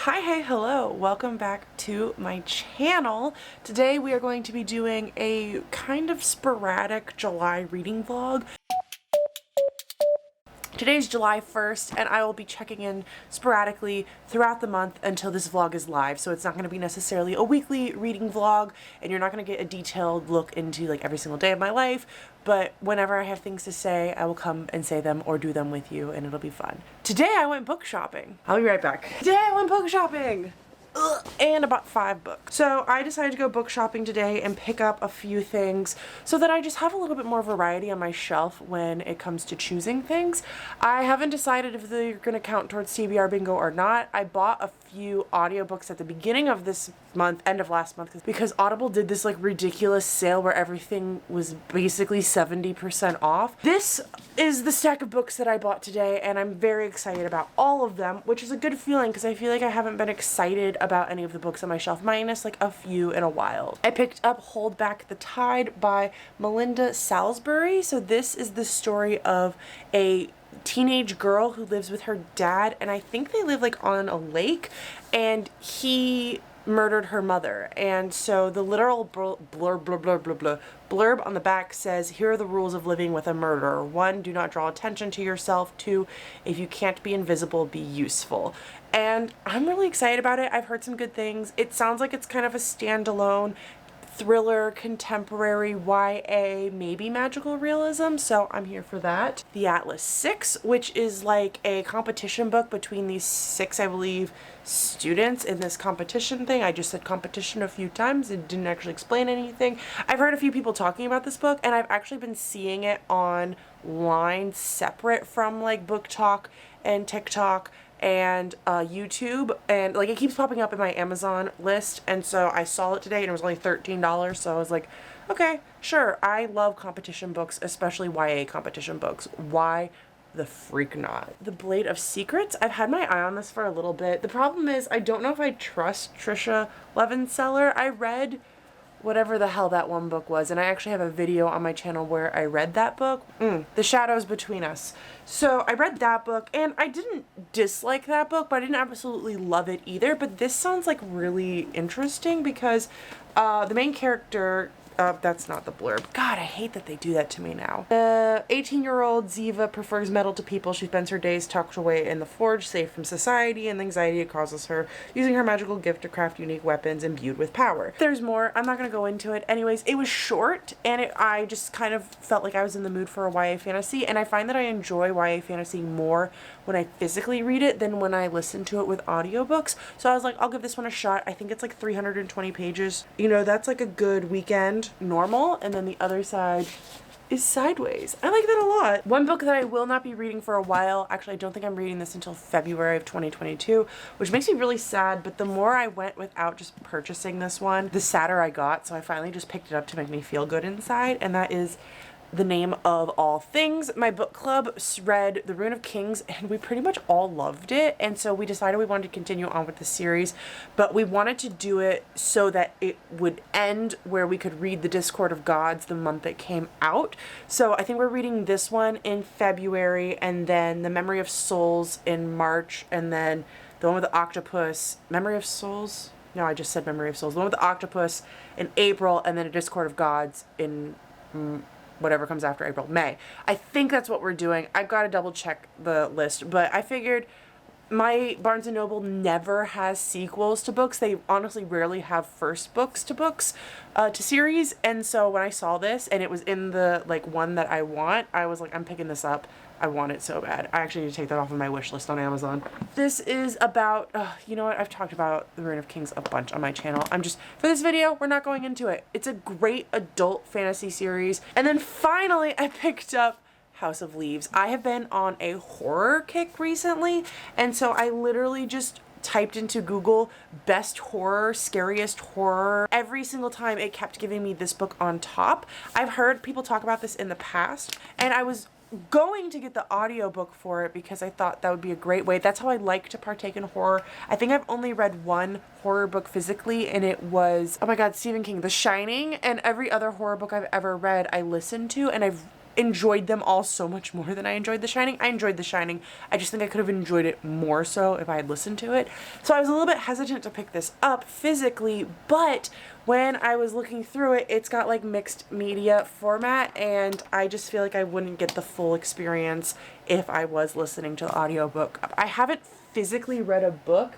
Hi, hey, hello. Welcome back to my channel. Today we are going to be doing a kind of sporadic July reading vlog. Today's July 1st, and I will be checking in sporadically throughout the month until this vlog is live. So it's not going to be necessarily a weekly reading vlog, and you're not going to get a detailed look into like every single day of my life. But whenever I have things to say, I will come and say them or do them with you, and it'll be fun. Today I went book shopping. I'll be right back. Today I went book shopping! And I bought 5 books. So I decided to go book shopping today and pick up a few things so that I just have a little bit more variety on my shelf when it comes to choosing things. I haven't decided if they're gonna count towards TBR bingo or not. I bought a few audiobooks at the beginning of this month, end of last month, because Audible did this like ridiculous sale where everything was basically 70% off. This is the stack of books that I bought today, and I'm very excited about all of them, which is a good feeling because I feel like I haven't been excited about any of the books on my shelf, minus like a few in a while. I picked up Hold Back the Tide by Melinda Salisbury. So this is the story of a teenage girl who lives with her dad, and I think they live like on a lake, and he murdered her mother. And so the literal blurb on the back says, here are the rules of living with a murderer. 1, do not draw attention to yourself. 2, if you can't be invisible, be useful. And I'm really excited about it. I've heard some good things. It sounds like it's kind of a standalone thriller, contemporary, YA, maybe magical realism, so I'm here for that. The Atlas 6, which is like a competition book between these 6, I believe, students in this competition thing. I just said competition a few times and didn't actually explain anything. I've heard a few people talking about this book, and I've actually been seeing it online separate from like Book Talk and TikTok and YouTube, and like it keeps popping up in my Amazon list, and so I saw it today and it was only $13, so I was like, okay, sure. I love competition books, especially YA competition books. Why the freak not? The Blade of Secrets. I've had my eye on this for a little bit. The problem is I don't know if I trust Trisha Levenseller. I read whatever the hell that one book was, and I actually have a video on my channel where I read that book. The Shadows Between Us. So I read that book, and I didn't dislike that book, but I didn't absolutely love it either. But this sounds like really interesting because the main character, that's not the blurb. God, I hate that they do that to me now. The 18-year-old Ziva prefers metal to people. She spends her days tucked away in the forge, safe from society and the anxiety it causes her, using her magical gift to craft unique weapons imbued with power. There's more. I'm not going to go into it. Anyways, it was short, and I just kind of felt like I was in the mood for a YA fantasy, and I find that I enjoy YA fantasy more when I physically read it than when I listen to it with audiobooks. So I was like, I'll give this one a shot. I think it's like 320 pages. You know, that's like a good weekend normal, and then the other side is Sideways. I like that a lot. One book that I will not be reading for a while, actually I don't think I'm reading this until February of 2022, which makes me really sad, but the more I went without just purchasing this one, the sadder I got, so I finally just picked it up to make me feel good inside, and that is The Name of All Things. My book club read The Rune of Kings, and we pretty much all loved it, and so we decided we wanted to continue on with the series, but we wanted to do it so that it would end where we could read The Discord of Gods the month it came out. So I think we're reading this one in February, and then The Memory of Souls in March, and then the one with the octopus, Memory of Souls? No, I just said Memory of Souls. The one with the octopus in April, and then A Discord of Gods in whatever comes after April, May. I think that's what we're doing. I've got to double check the list, but I figured my Barnes & Noble never has sequels to books. They honestly rarely have first books to books, to series, and so when I saw this and it was in the like one that I want, I was like, I'm picking this up. I want it so bad. I actually need to take that off of my wish list on Amazon. This is about, you know what? I've talked about The Rune of Kings a bunch on my channel. For this video, we're not going into it. It's a great adult fantasy series. And then finally, I picked up House of Leaves. I have been on a horror kick recently, and so I literally just typed into Google best horror, scariest horror. Every single time it kept giving me this book on top. I've heard people talk about this in the past, and I was going to get the audiobook for it because I thought that would be a great way. That's how I like to partake in horror. I think I've only read one horror book physically, and it was, oh my god, Stephen King, The Shining, and every other horror book I've ever read I listened to, and I've enjoyed them all so much more than I enjoyed The Shining. I enjoyed The Shining. I just think I could have enjoyed it more so if I had listened to it. So I was a little bit hesitant to pick this up physically, but when I was looking through it, it's got like mixed media format, and I just feel like I wouldn't get the full experience if I was listening to the audiobook. I haven't physically read a book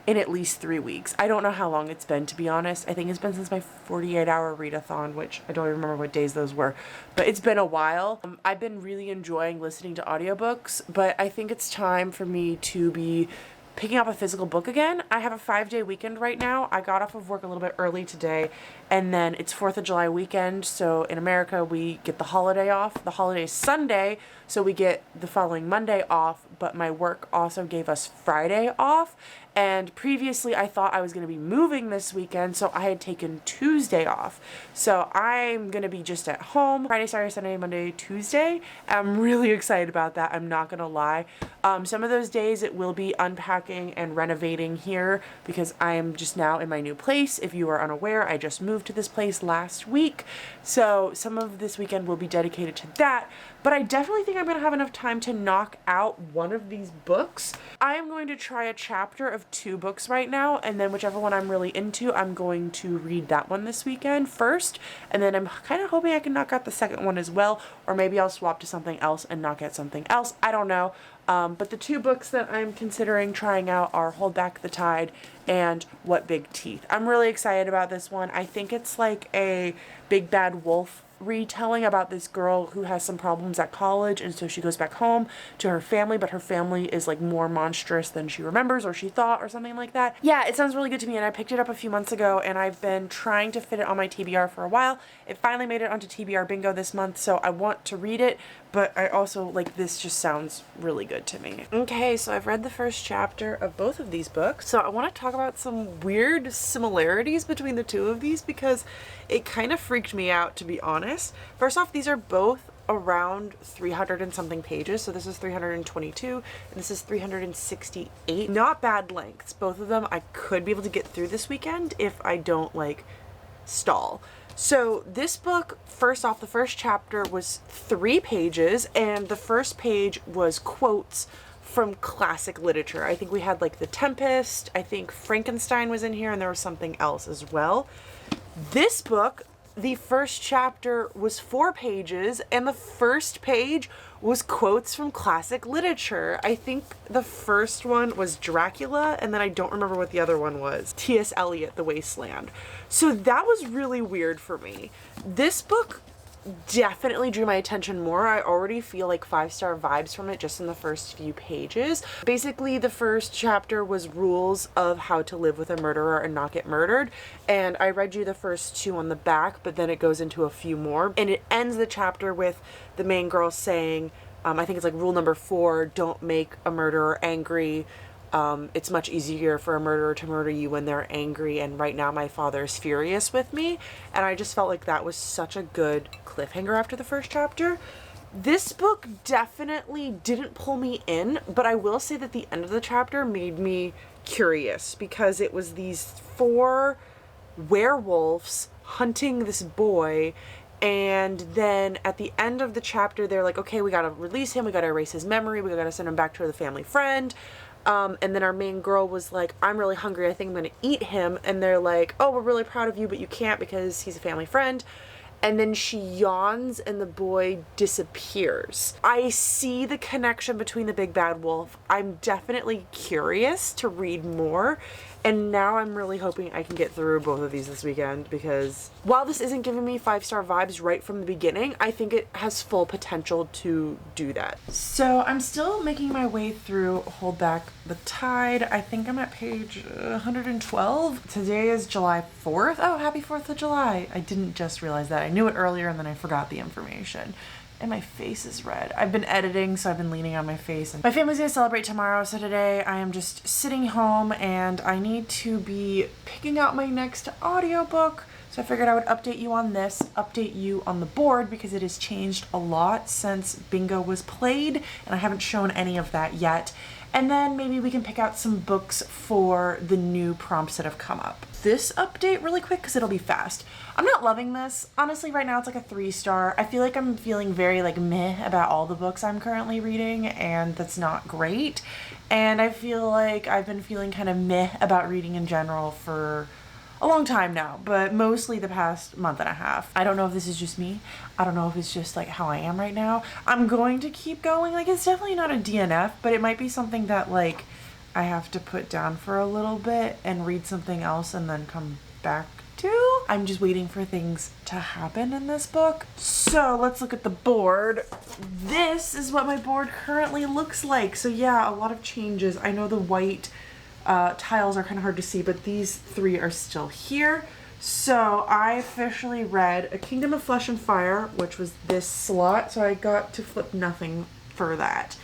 in at least 3 weeks. I don't know how long it's been, to be honest. I think it's been since my 48-hour readathon, which I don't even remember what days those were, but it's been a while. I've been really enjoying listening to audiobooks, but I think it's time for me to be picking up a physical book again. I have a 5-day weekend right now. I got off of work a little bit early today, and then it's 4th of July weekend, so in America we get the holiday off. The holiday's Sunday, so we get the following Monday off, but my work also gave us Friday off, and previously I thought I was going to be moving this weekend, so I had taken Tuesday off. So I'm going to be just at home Friday, Saturday, Sunday, Monday, Tuesday. I'm really excited about that. I'm not going to lie. Some of those days it will be unpacking and renovating here because I am just now in my new place. If you are unaware, I just moved to this place last week. So some of this weekend will be dedicated to that. But I definitely think I'm going to have enough time to knock out one of these books. I am going to try a chapter of 2 books right now, and then whichever one I'm really into, I'm going to read that one this weekend first, and then I'm kind of hoping I can knock out the second one as well, or maybe I'll swap to something else and knock out something else. I don't know. But the 2 books that I'm considering trying out are Hold Back the Tide and What Big Teeth. I'm really excited about this one. I think it's like a Big Bad Wolf retelling about this girl who has some problems at college, and so she goes back home to her family, but her family is like more monstrous than she remembers or she thought, or something like that. Yeah, it sounds really good to me, and I picked it up a few months ago, and I've been trying to fit it on my TBR for a while. It finally made it onto TBR bingo this month, so I want to read it, but I also, like, this just sounds really good to me. Okay, so I've read the first chapter of both of these books, so I want to talk about some weird similarities between the 2 of these because it kind of freaked me out, to be honest. First off, these are both around 300 and something pages, so this is 322 and this is 368. Not bad lengths. Both of them I could be able to get through this weekend if I don't, like, stall. So this book, first off, the first chapter was 3 pages, and the first page was quotes from classic literature. I think we had like The Tempest, I think Frankenstein was in here, and there was something else as well. This book, the first chapter was 4 pages, and the first page was quotes from classic literature. I think the first one was Dracula, and then I don't remember what the other one was. T.S. Eliot, The Wasteland. So that was really weird for me. This book definitely drew my attention more. I already feel like 5-star vibes from it just in the first few pages. Basically, the first chapter was rules of how to live with a murderer and not get murdered, and I read you the first 2 on the back, but then it goes into a few more, and it ends the chapter with the main girl saying, I think it's like rule number 4, don't make a murderer angry. It's much easier for a murderer to murder you when they're angry, and right now my father is furious with me. And I just felt like that was such a good cliffhanger after the first chapter. This book definitely didn't pull me in, but I will say that the end of the chapter made me curious because it was these 4 werewolves hunting this boy, and then at the end of the chapter they're like, okay, we gotta release him, we gotta erase his memory, we gotta send him back to the family friend. And then our main girl was like, I'm really hungry, I think I'm gonna eat him. And they're like, oh, we're really proud of you, but you can't because he's a family friend. And then she yawns and the boy disappears. I see the connection between the big bad wolf. I'm definitely curious to read more. And now I'm really hoping I can get through both of these this weekend, because while this isn't giving me 5-star vibes right from the beginning, I think it has full potential to do that. So I'm still making my way through Hold Back the Tide. I think I'm at page 112. Today is July 4th. Oh, happy 4th of July. I didn't just realize that. I knew it earlier and then I forgot the information. And my face is red. I've been editing, so I've been leaning on my face. And my family's gonna celebrate tomorrow, so today I am just sitting home and I need to be picking out my next audiobook. So I figured I would update you on this, update you on the board, because it has changed a lot since bingo was played, and I haven't shown any of that yet. And then maybe we can pick out some books for the new prompts that have come up. This update really quick because it'll be fast. I'm not loving this. Honestly, right now it's like a 3-star. I feel like I'm feeling very like meh about all the books I'm currently reading, and that's not great. And I feel like I've been feeling kind of meh about reading in general for a long time now, but mostly the past month and a half. I don't know if this is just me. I don't know if it's just like how I am right now. I'm going to keep going. Like, it's definitely not a DNF, but it might be something that like I have to put down for a little bit and read something else and then come back to. I'm just waiting for things to happen in this book. So let's look at the board. This is what my board currently looks like. So yeah, a lot of changes. I know the white tiles are kind of hard to see, but these 3 are still here. So I officially read A Kingdom of Flesh and Fire, which was this slot, so I got to flip nothing for that.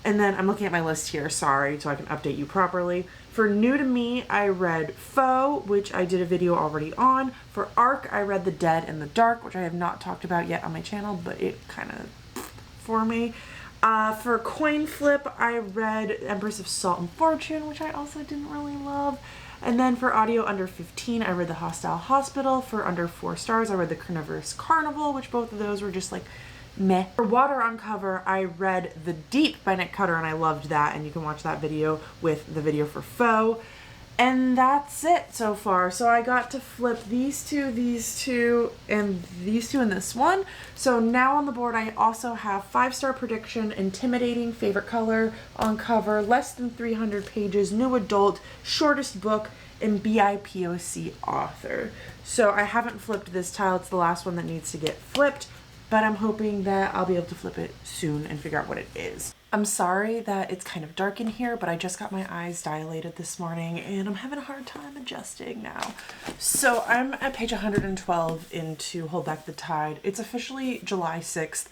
And then I'm looking at my list here, sorry, so I can update you properly. For New to Me, I read Foe, which I did a video already on. For Arc, I read The Dead in the Dark, which I have not talked about yet on my channel, but it kind of for me. For Coin Flip, I read Empress of Salt and Fortune, which I also didn't really love. And then for Audio Under 15, I read The Hostile Hospital. For Under 4 stars, I read The Carnivorous Carnival, which both of those were just like meh. For Water on Cover, I read The Deep by Nick Cutter, and I loved that, and you can watch that video with the video for Foe. And that's it so far. So I got to flip these two, and these two, and this one. So now on the board I also have 5-star prediction, intimidating, favorite color on cover, less than 300 pages, new adult, shortest book, and BIPOC author. So I haven't flipped this tile. It's the last one that needs to get flipped, but I'm hoping that I'll be able to flip it soon and figure out what it is. I'm sorry that it's kind of dark in here, but I just got my eyes dilated this morning and I'm having a hard time adjusting now. So I'm at page 112 into Hold Back the Tide. It's officially July 6th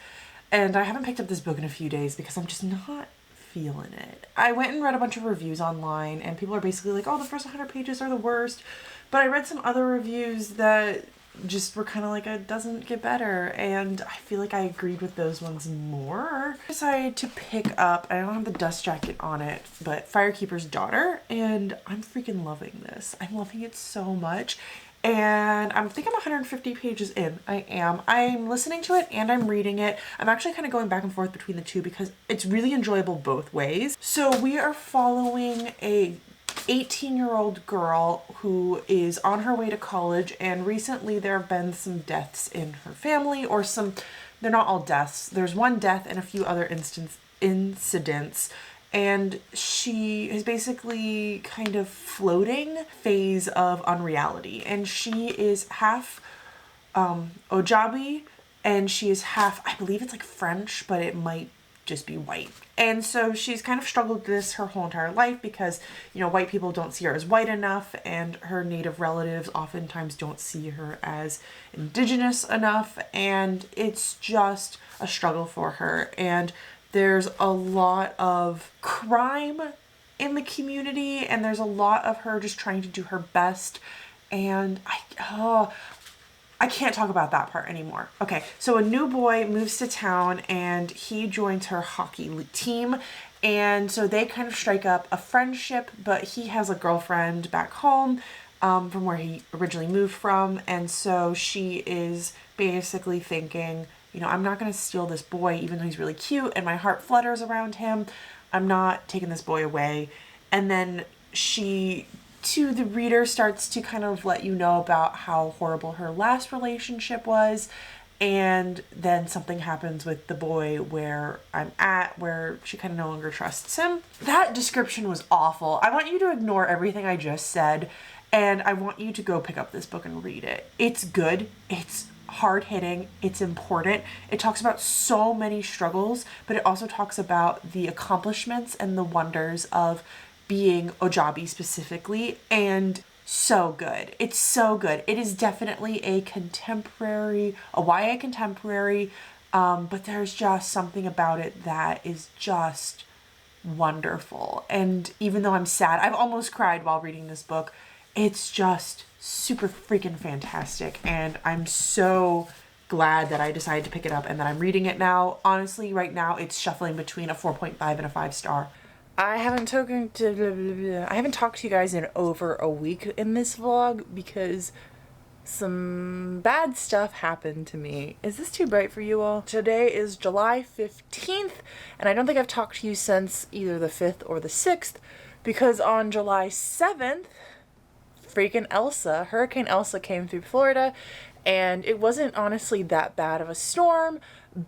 and I haven't picked up this book in a few days because I'm just not feeling it. I went and read a bunch of reviews online and people are basically like, oh, the first 100 pages are the worst. But I read some other reviews that just were kind of like, it doesn't get better, and I feel like I agreed with those ones more. I decided to pick up, I don't have the dust jacket on it, but Firekeeper's Daughter, and I'm freaking loving this. I'm loving it so much, and I think I'm 150 pages in. I'm listening to it and I'm reading it. I'm actually kind of going back and forth between the two because it's really enjoyable both ways. So we are following a 18-year-old girl who is on her way to college, and recently there have been some deaths in her family, or they're not all deaths. There's one death and a few other incidents, and she is basically kind of floating phase of unreality, and she is half Ojabi and she is half, I believe it's like French, but it might just be white. And so she's kind of struggled with this her whole entire life because, you know, white people don't see her as white enough, and her native relatives oftentimes don't see her as indigenous enough, and it's just a struggle for her. And there's a lot of crime in the community, and there's a lot of her just trying to do her best, and I can't talk about that part anymore. Okay, so a new boy moves to town and he joins her hockey team. And so they kind of strike up a friendship, but he has a girlfriend back home from where he originally moved from. And so she is basically thinking, you know, I'm not going to steal this boy, even though he's really cute and my heart flutters around him. I'm not taking this boy away. And then she, to the reader, starts to kind of let you know about how horrible her last relationship was, and then something happens with the boy where she kind of no longer trusts him. That description was awful. I want you to ignore everything I just said, and I want you to go pick up this book and read it. It's good. It's hard-hitting. It's important. It talks about so many struggles, but it also talks about the accomplishments and the wonders of being Ojabi specifically, and so good. It's so good. It is definitely a YA contemporary, but there's just something about it that is just wonderful. And even though I'm sad, I've almost cried while reading this book. It's just super freaking fantastic, and I'm so glad that I decided to pick it up and that I'm reading it now. Honestly, right now it's shuffling between a 4.5 and a 5-star. I haven't talked to you guys in over a week in this vlog because some bad stuff happened to me. Is this too bright for you all? Today is July 15th, and I don't think I've talked to you since either the 5th or the 6th, because on July 7th, freaking Hurricane Elsa came through Florida, and it wasn't honestly that bad of a storm,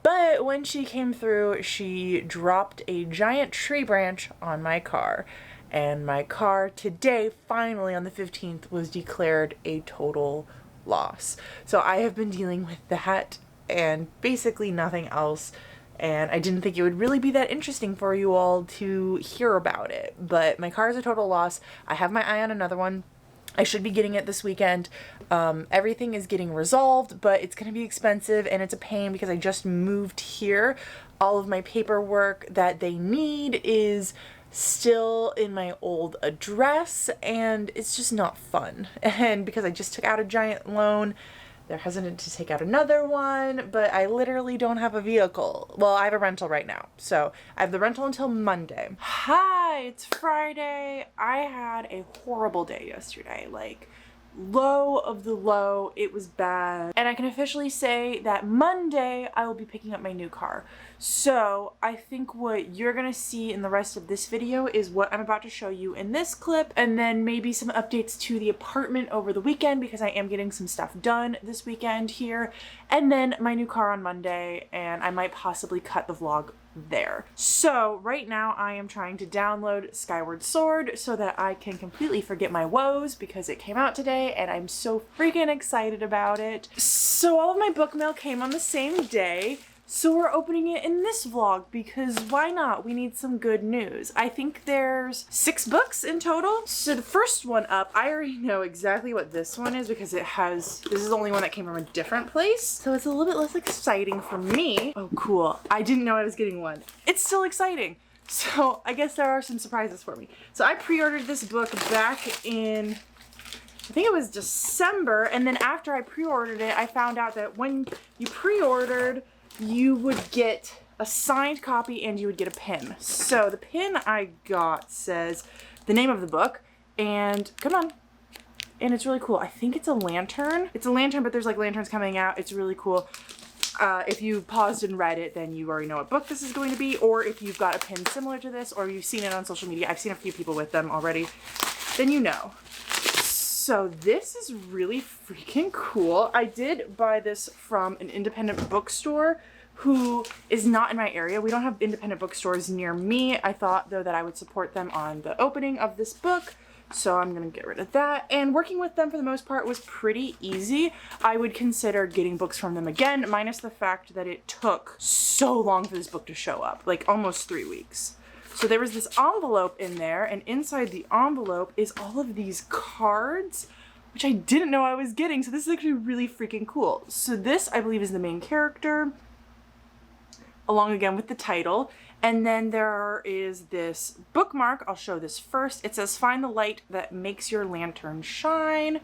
but when she came through, she dropped a giant tree branch on my car. And my car today, finally on the 15th, was declared a total loss. So I have been dealing with that and basically nothing else. And I didn't think it would really be that interesting for you all to hear about it. But my car is a total loss. I have my eye on another one. I should be getting it this weekend. Everything is getting resolved, but it's going to be expensive and it's a pain because I just moved here. All of my paperwork that they need is still in my old address and it's just not fun. And because I just took out a giant loan, they're hesitant to take out another one, but I literally don't have a vehicle. Well, I have a rental right now, so I have the rental until Monday. Hi, it's Friday. I had a horrible day yesterday, like low of the low. It was bad. And I can officially say that Monday I will be picking up my new car. So I think what you're gonna see in the rest of this video is what I'm about to show you in this clip, and then maybe some updates to the apartment over the weekend because I am getting some stuff done this weekend here, and then my new car on Monday, and I might possibly cut the vlog there. So right now I am trying to download Skyward Sword so that I can completely forget my woes because it came out today and I'm so freaking excited about it. So all of my book mail came on the same day. So we're opening it in this vlog because why not? We need some good news. I think there's 6 books in total. So the first one up, I already know exactly what this one is because this is the only one that came from a different place. So it's a little bit less exciting for me. Oh, cool. I didn't know I was getting one. It's still exciting. So I guess there are some surprises for me. So I pre-ordered this book back in, I think it was December. And then after I pre-ordered it, I found out that when you pre-ordered, you would get a signed copy and you would get a pin. So the pin I got says the name of the book and come on. And it's really cool. I think it's a lantern. It's a lantern, but there's like lanterns coming out. It's really cool. If you paused and read it, then you already know what book this is going to be. Or if you've got a pin similar to this, or you've seen it on social media, I've seen a few people with them already, then you know. So this is really freaking cool. I did buy this from an independent bookstore who is not in my area. We don't have independent bookstores near me. I thought though that I would support them on the opening of this book. So I'm gonna get rid of that. And working with them for the most part was pretty easy. I would consider getting books from them again, minus the fact that it took so long for this book to show up, like almost 3 weeks. So there was this envelope in there, and inside the envelope is all of these cards, which I didn't know I was getting. So this is actually really freaking cool. So this, I believe, is the main character, along again with the title. And then there is this bookmark. I'll show this first. It says, "Find the light that makes your lantern shine."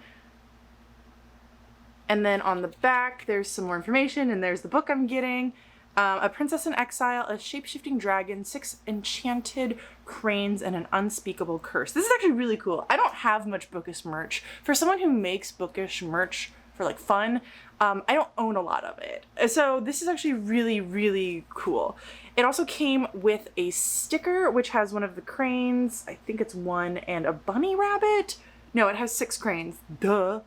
And then on the back, there's some more information, and there's the book I'm getting. A princess in exile, a shape-shifting dragon, 6 enchanted cranes, and an unspeakable curse. This is actually really cool. I don't have much bookish merch. For someone who makes bookish merch for like fun, I don't own a lot of it. So this is actually really, really cool. It also came with a sticker, which has one of the cranes, I think it's one, and a bunny rabbit. No, it has 6 cranes. Duh.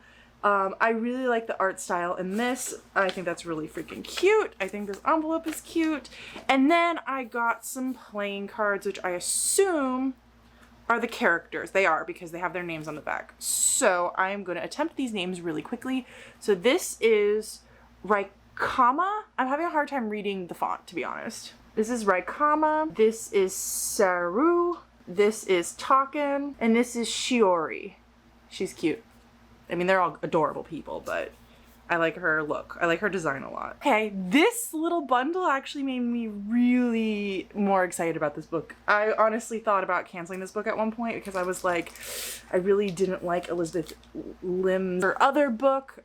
I really like the art style in this. I think that's really freaking cute. I think this envelope is cute. And then I got some playing cards, which I assume are the characters. They are, because they have their names on the back. So I'm going to attempt these names really quickly. So this is Raikama. I'm having a hard time reading the font, to be honest. This is Raikama. This is Saru. This is Taken. And this is Shiori. She's cute. I mean, they're all adorable people, but I like her look. I like her design a lot. Okay, this little bundle actually made me really more excited about this book. I honestly thought about canceling this book at one point because I was like, I really didn't like Elizabeth Lim's her other book.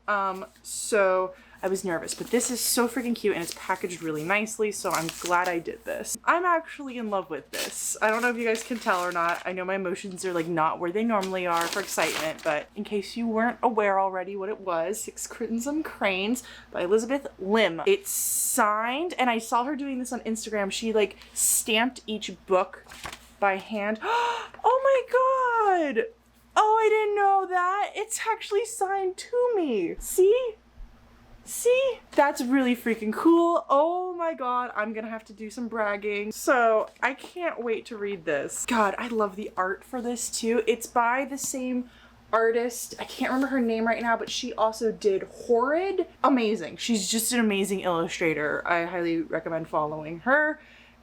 So I was nervous, but this is so freaking cute and it's packaged really nicely, so I'm glad I did this. I'm actually in love with this. I don't know if you guys can tell or not. I know my emotions are like not where they normally are for excitement, but in case you weren't aware already what it was, Six Crimson Cranes by Elizabeth Lim. It's signed, and I saw her doing this on Instagram. She like stamped each book by hand. Oh my god! Oh, I didn't know that. It's actually signed to me. See? See? That's really freaking cool. Oh my god, I'm gonna have to do some bragging. So, I can't wait to read this. God, I love the art for this too. It's by the same artist. I can't remember her name right now, but she also did Horrid. Amazing. She's just an amazing illustrator. I highly recommend following her.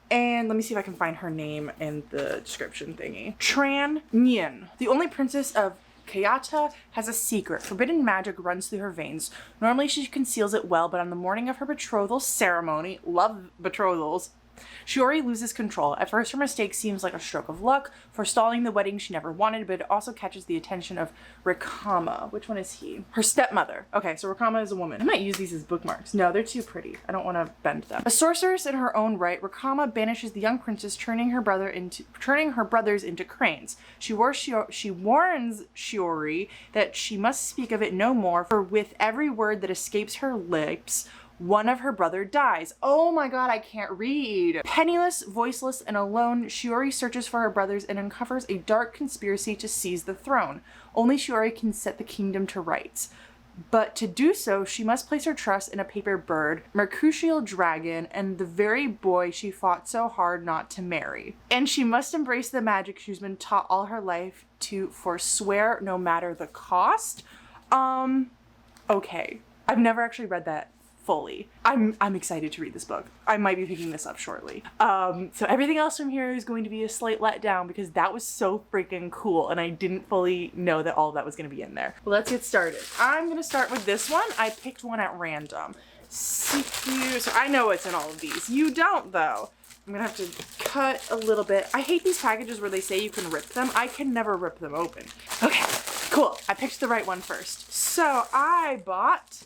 And let me see if I can find her name in the description thingy. Tran Nguyen, the only princess of Kayata, has a secret. Forbidden magic runs through her veins. Normally she conceals it well, but on the morning of her betrothal ceremony, love betrothals, Shiori loses control. At first her mistake seems like a stroke of luck, forestalling the wedding she never wanted, but it also catches the attention of Rikama. Which one is he? Her stepmother. Okay, so Rikama is a woman. I might use these as bookmarks. No, they're too pretty. I don't want to bend them. A sorceress in her own right, Rikama banishes the young princess, turning her brothers into cranes. She warns Shiori that she must speak of it no more, for with every word that escapes her lips, one of her brother dies. Oh my god, I can't read. Penniless, voiceless, and alone, Shiori searches for her brothers and uncovers a dark conspiracy to seize the throne. Only Shiori can set the kingdom to rights. But to do so, she must place her trust in a paper bird, Mercutial dragon, and the very boy she fought so hard not to marry. And she must embrace the magic she's been taught all her life to forswear no matter the cost. Okay. I've never actually read that fully. I'm excited to read this book. I might be picking this up shortly. So everything else from here is going to be a slight letdown because that was so freaking cool and I didn't fully know that all of that was going to be in there. Well, let's get started. I'm going to start with this one. I picked one at random. So I know what's in all of these. You don't though. I'm gonna have to cut a little bit. I hate these packages where they say you can rip them. I can never rip them open. Okay, cool. I picked the right one first. So I bought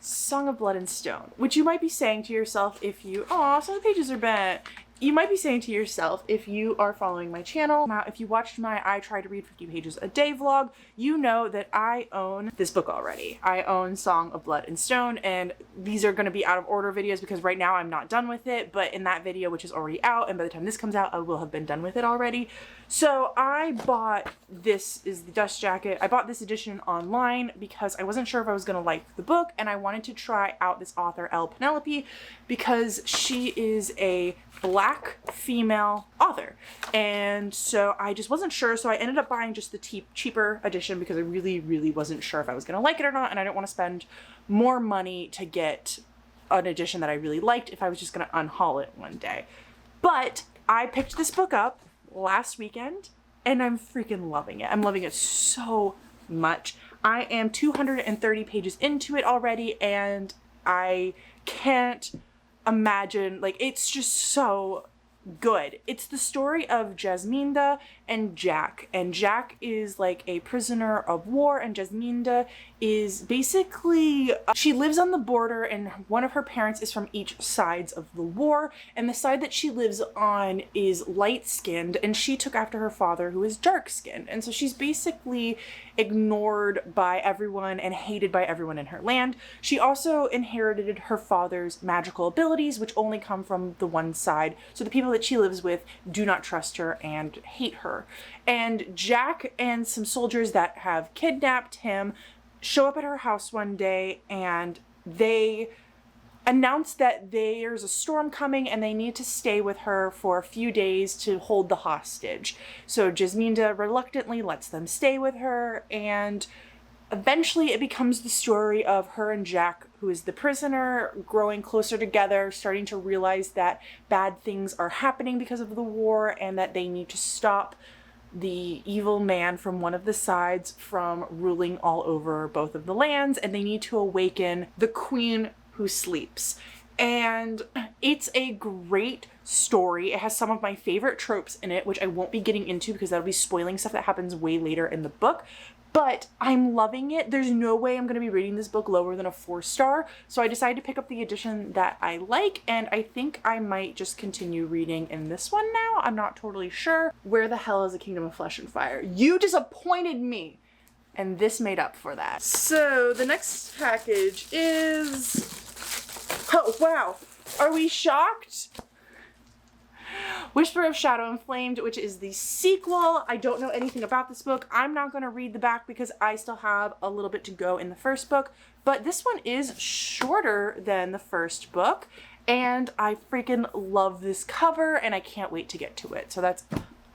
Song of Blood and Stone, which you might be saying to yourself if you, aw, some of the pages are bent. You might be saying to yourself if you are following my channel. Now, if you watched my I Try to Read 50 Pages a Day vlog, you know that I own this book already. I own Song of Blood and Stone, and these are going to be out of order videos because right now I'm not done with it, but in that video, which is already out, and by the time this comes out, I will have been done with it already. So I bought, this is the dust jacket. I bought this edition online because I wasn't sure if I was going to like the book, and I wanted to try out this author, Elle Penelope, because she is a Black female author, and so I just wasn't sure, so I ended up buying just the cheaper edition because I really wasn't sure if I was going to like it or not, and I didn't want to spend more money to get an edition that I really liked if I was just going to unhaul it one day. But I picked this book up last weekend and I'm freaking loving it. I'm loving it so much. I am 230 pages into it already, and I can't imagine, like, it's just so good. It's the story of Jasminda and Jack, and Jack is like a prisoner of war, and Jasminda is basically, she lives on the border, and one of her parents is from each sides of the war, and the side that she lives on is light-skinned, and she took after her father who is dark-skinned, and so she's basically ignored by everyone and hated by everyone in her land. She also inherited her father's magical abilities, which only come from the one side, so the people that she lives with do not trust her and hate her. And Jack and some soldiers that have kidnapped him show up at her house one day, and they announce that there's a storm coming and they need to stay with her for a few days to hold the hostage. So Jasminda reluctantly lets them stay with her, and eventually it becomes the story of her and Jack, who is the prisoner, growing closer together, starting to realize that bad things are happening because of the war and that they need to stop the evil man from one of the sides from ruling all over both of the lands, and they need to awaken the queen who sleeps. And it's a great story. It has some of my favorite tropes in it, which I won't be getting into because that'll be spoiling stuff that happens way later in the book. but I'm loving it. There's no way I'm going to be rating this book lower than a 4-star. So I decided to pick up the edition that I like, and I think I might just continue reading in this one now. I'm not totally sure. Where the hell is A Kingdom of Flesh and Fire? You disappointed me. And this made up for that. So the next package is, oh wow, are we shocked? Whisper of Shadow and Flamed, which is the sequel. I don't know anything about this book. I'm not going to read the back because I still have a little bit to go in the first book, but this one is shorter than the first book, and I freaking love this cover, and I can't wait to get to it. So that's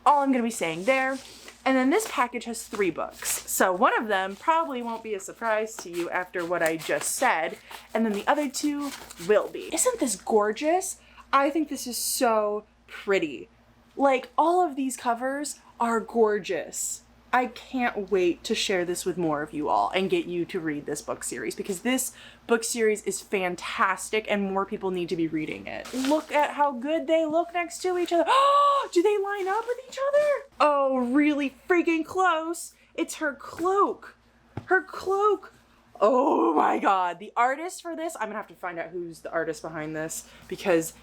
all I'm going to be saying there. And then this package has 3 books. So one of them probably won't be a surprise to you after what I just said, and then the other 2 will be. Isn't this gorgeous? I think this is so pretty. Like, all of these covers are gorgeous. I can't wait to share this with more of you all and get you to read this book series, because this book series is fantastic and more people need to be reading it. Look at how good they look next to each other. Oh, do they line up with each other? Oh, really freaking close. It's her cloak. Her cloak. Oh my God. The artist for this, I'm gonna have to find out who's the artist behind this because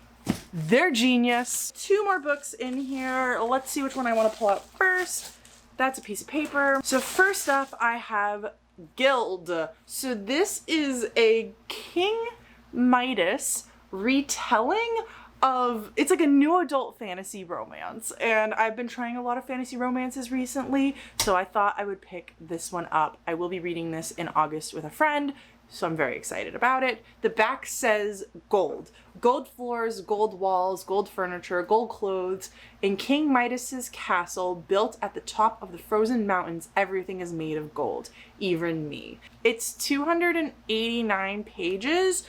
they're genius. 2 more books in here. Let's see which one I want to pull out first. That's a piece of paper. So first up, I have Guild. So this is a King Midas retelling of, it's like a new adult fantasy romance. And I've been trying a lot of fantasy romances recently, so I thought I would pick this one up. I will be reading this in August with a friend, so I'm very excited about it. The back says gold. Gold floors, gold walls, gold furniture, gold clothes. In King Midas's castle, built at the top of the frozen mountains, everything is made of gold, even me. It's 289 pages,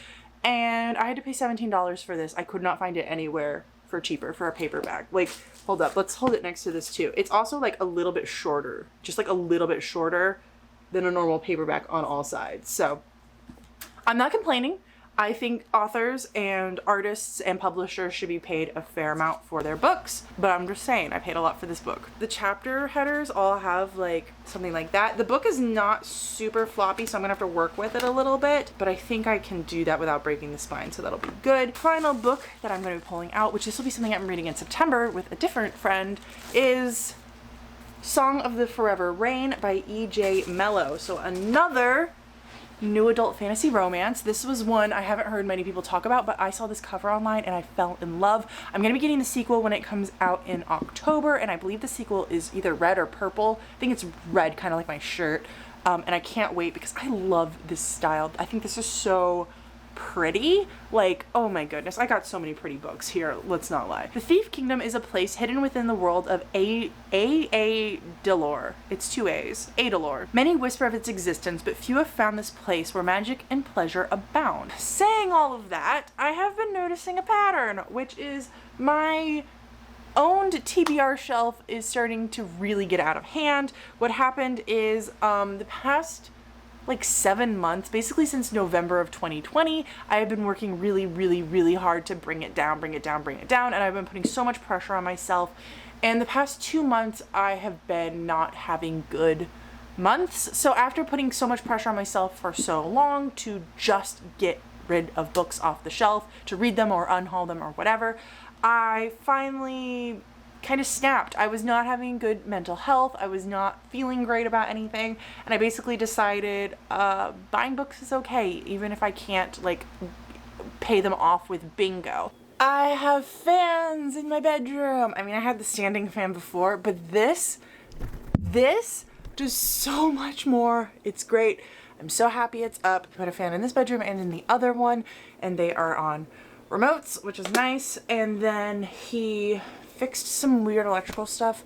and I had to pay $17 for this. I could not find it anywhere for cheaper for a paperback. Like, hold up, let's hold it next to this too. It's also like a little bit shorter, just like a little bit shorter than a normal paperback on all sides. So I'm not complaining. I think authors and artists and publishers should be paid a fair amount for their books, but I'm just saying I paid a lot for this book. The chapter headers all have like something like that. The book is not super floppy, so I'm gonna have to work with it a little bit, but I think I can do that without breaking the spine, so that'll be good. Final book that I'm gonna be pulling out, which this will be something I'm reading in September with a different friend, is Song of the Forever Rain by E.J. Mello. So another new adult fantasy romance. This was one I haven't heard many people talk about, but I saw this cover online and I fell in love. I'm going to be getting the sequel when it comes out in October, and I believe the sequel is either red or purple. I think it's red, kind of like my shirt. And I can't wait because I love this style. I think this is so pretty. Like, oh my goodness, I got so many pretty books here, let's not lie. The Thief Kingdom is a place hidden within the world of Adalor. It's 2 A's. Adalor. Many whisper of its existence, but few have found this place where magic and pleasure abound. Saying all of that, I have been noticing a pattern, which is my owned TBR shelf is starting to really get out of hand. What happened is the past like 7 months, basically since November of 2020, I have been working really hard to bring it down, and I've been putting so much pressure on myself. And the past 2 months, I have been not having good months. So after putting so much pressure on myself for so long to just get rid of books off the shelf, to read them or unhaul them or whatever, I finally kind of snapped. I was not having good mental health. I was not feeling great about anything. And I basically decided buying books is okay, even if I can't like pay them off with bingo. I have fans in my bedroom. I mean, I had the standing fan before, but this does so much more. It's great. I'm so happy it's up. I put a fan in this bedroom and in the other one, and they are on remotes, which is nice. And then he fixed some weird electrical stuff,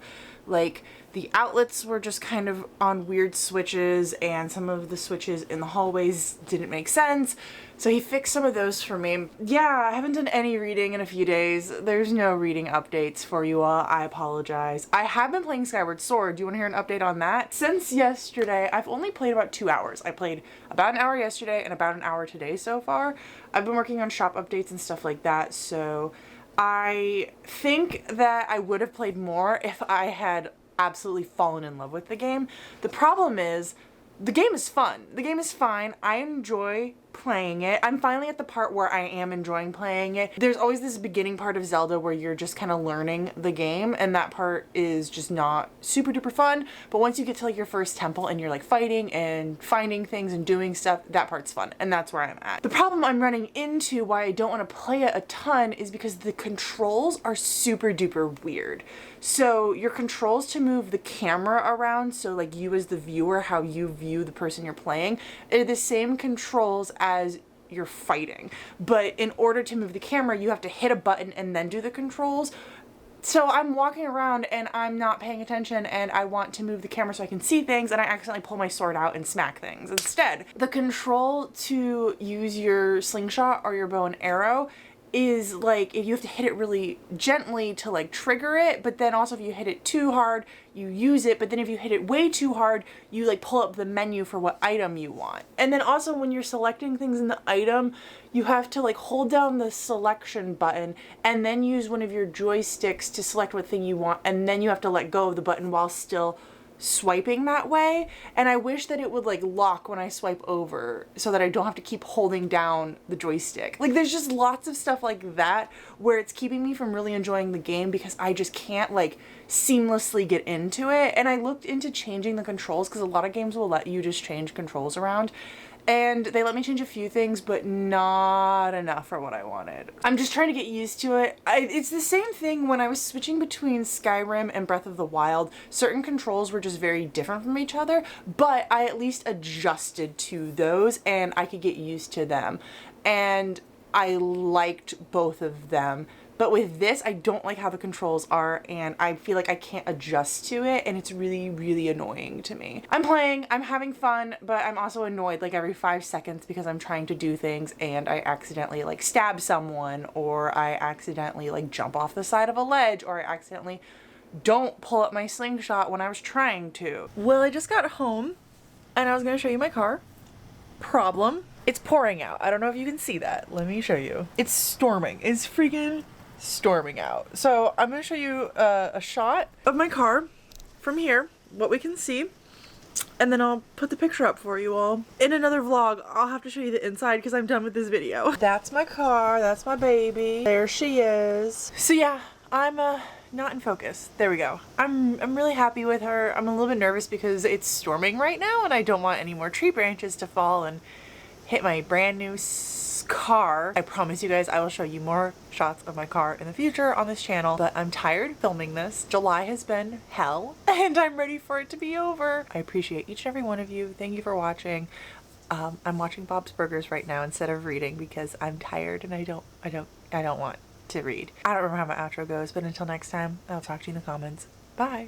like the outlets were just kind of on weird switches and some of the switches in the hallways didn't make sense, so he fixed some of those for me. Yeah, I haven't done any reading in a few days. There's no reading updates for you all. I apologize. I have been playing Skyward Sword. Do you want to hear an update on that? Since yesterday, I've only played about 2 hours. I played about an hour yesterday and about an hour today so far. I've been working on shop updates and stuff like that, so I think that I would have played more if I had absolutely fallen in love with the game. The problem is, the game is fun. The game is fine. I enjoy playing it. I'm finally at the part where I am enjoying playing it. There's always this beginning part of Zelda where you're just kind of learning the game, and that part is just not super duper fun. But once you get to like your first temple and you're like fighting and finding things and doing stuff, that part's fun, and that's where I'm at. The problem I'm running into, why I don't want to play it a ton, is because the controls are super duper weird. So your controls to move the camera around, so like you as the viewer, how you view the person you're playing, are the same controls as you're fighting. But in order to move the camera, you have to hit a button and then do the controls. So I'm walking around and I'm not paying attention, and I want to move the camera so I can see things, and I accidentally pull my sword out and smack things instead. The control to use your slingshot or your bow and arrow is like, if you have to hit it really gently to like trigger it, but then also if you hit it too hard, you use it, but then if you hit it way too hard, you like pull up the menu for what item you want. And then also when you're selecting things in the item, you have to like hold down the selection button and then use one of your joysticks to select what thing you want, and then you have to let go of the button while still swiping that way. And I wish that it would like lock when I swipe over so that I don't have to keep holding down the joystick. Like there's just lots of stuff like that where it's keeping me from really enjoying the game because I just can't like seamlessly get into it. And I looked into changing the controls because a lot of games will let you just change controls around. And they let me change a few things, but not enough for what I wanted. I'm just trying to get used to it. It's the same thing when I was switching between Skyrim and Breath of the Wild. Certain controls were just very different from each other, but I at least adjusted to those and I could get used to them. And I liked both of them. But with this, I don't like how the controls are, and I feel like I can't adjust to it, and it's really, really annoying to me. I'm playing, I'm having fun, but I'm also annoyed like every 5 seconds because I'm trying to do things and I accidentally like stab someone, or I accidentally like jump off the side of a ledge, or I accidentally don't pull up my slingshot when I was trying to. Well, I just got home and I was gonna show you my car. Problem, it's pouring out. I don't know if you can see that. Let me show you. It's storming. It's freaking storming out. So I'm going to show you a shot of my car from here, what we can see, and then I'll put the picture up for you all. In another vlog, I'll have to show you the inside because I'm done with this video. That's my car. That's my baby. There she is. So yeah, I'm not in focus. There we go. I'm really happy with her. I'm a little bit nervous because it's storming right now and I don't want any more tree branches to fall and hit my brand new car. I promise you guys I will show you more shots of my car in the future on this channel, but I'm tired filming this. July has been hell and I'm ready for it to be over. I appreciate each and every one of you. Thank you for watching. I'm watching Bob's Burgers right now instead of reading because I'm tired and I don't want to read. I don't remember how my outro goes, but until next time, I'll talk to you in the comments. Bye.